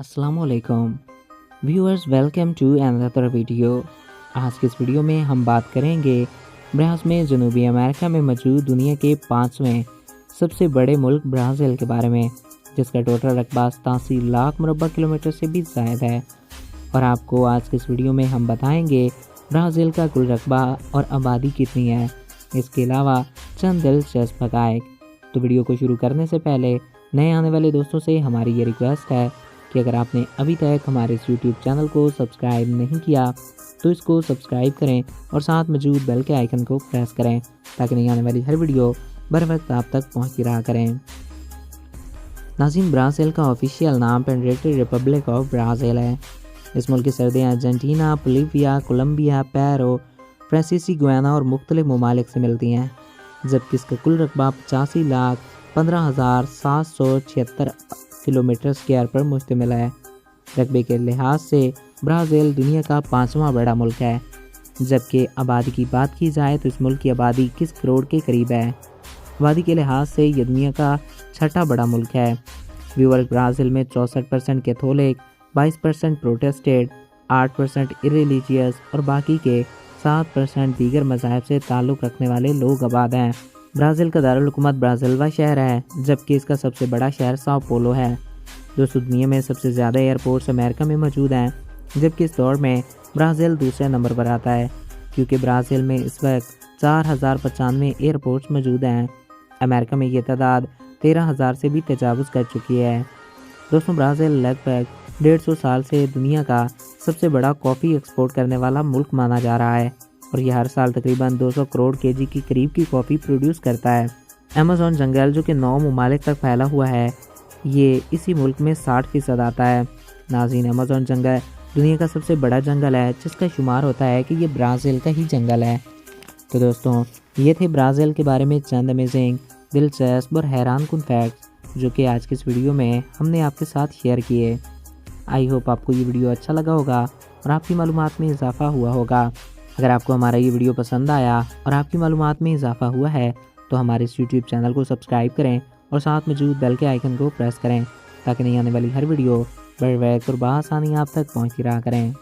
अस्सलाम वालेकुम viewers, welcome to another video. आज की इस वीडियो में हम बात करेंगे ब्राज़ में जनूबी अमेरिका में मौजूद दुनिया के 5वें सबसे बड़े मुल्क ब्राज़ील के बारे में, जिसका टोटल रकबा 87 लाख मुरब्बा किलोमीटर से भी ज़ायद है। और आपको आज की इस वीडियो में हम बताएंगे ब्राज़ील का कुल रकबा और आबादी कितनी है, इसके अलावा चंद दिलचस्प हक़ाइक़। तो वीडियो को शुरू करने से पहले नए आने वाले दोस्तों से हमारी ये रिक्वेस्ट है कि अगर आपने अभी तक हमारे इस यूट्यूब चैनल को सब्सक्राइब नहीं किया तो इसको सब्सक्राइब करें और साथ मौजूद बेल के आइकन को प्रेस करें ताकि नई आने वाली हर वीडियो बर वक्त आप तक पहुँचती रहा करें। नाज़रीन, ब्राज़ील का ऑफिशियल नाम फेडरेटेड रिपब्लिक ऑफ ब्राज़ील है। इस मुल्क की सरहदें अर्जेंटीना, बोलीविया, कोलंबिया, पेरू, फ्रांसीसी गुयाना और मुख्तलिफ ममालिक से मिलती हैं, जबकि इसका कुल रकबा 85,15,776 किलोमीटर स्क्वायर पर मुश्तमिल है। रकबे के लिहाज से ब्राज़ील दुनिया का 5वां बड़ा मुल्क है, जबकि आबादी की बात की जाए तो इस मुल्क की आबादी 21 करोड़ के करीब है। आबादी के लिहाज से यह दुनिया का 6ठा बड़ा मुल्क है। व्यूअर, ब्राज़ील में 64% कैथोलिक, 22% प्रोटेस्टेंट, 8% इररिलीजियस और बाकी के 7% दीगर मज़ाहब से ताल्लुक़ रखने वाले लोग आबाद हैं। ब्राज़ील का दारुल हुकूमत ब्राज़िलवा शहर है, जबकि इसका सबसे बड़ा शहर साओ पोलो है। दोस्तों, दुनिया में सबसे ज़्यादा एयरपोर्ट्स अमेरिका में मौजूद हैं, जबकि इस दौर में ब्राज़ील दूसरे नंबर पर आता है, क्योंकि ब्राज़ील में इस वक्त 4,095 एयरपोर्ट्स मौजूद हैं। अमेरिका में ये तादाद 13,000 से भी तजावुज़ कर चुकी है। दोस्तों, ब्राज़ील लगभग 150 साल से दुनिया का सबसे बड़ा कॉफ़ी एक्सपोर्ट करने वाला मुल्क माना जा रहा है और यह हर साल तकरीबन 200 करोड़ केजी की करीब की कॉफ़ी प्रोड्यूस करता है। अमेज़न जंगल, जो कि 9 ममालिक तक फैला हुआ है, ये इसी मुल्क में 60% आता है। नाज़रीन, अमेज़न जंगल दुनिया का सबसे बड़ा जंगल है, जिसका शुमार होता है कि ये ब्राज़ील का ही जंगल है। तो दोस्तों, ये थे ब्राज़ील के बारे में चंद अमेजिंग, दिलचस्प और हैरान कुन फैक्ट्स जो कि आज की इस वीडियो में हमने आपके साथ शेयर किए। आई होप आपको ये वीडियो अच्छा लगा होगा और आपकी मालूमात में इजाफ़ा हुआ होगा। अगर आपको हमारा ये वीडियो पसंद आया और आपकी मालूमात में इजाफ़ा हुआ है तो हमारे इस यूट्यूब चैनल को सब्सक्राइब करें और साथ मौजूद बेल के आइकन को प्रेस करें ताकि नई आने वाली हर वीडियो बर वक्त और बआसानी आप तक पहुँचती रहा करें।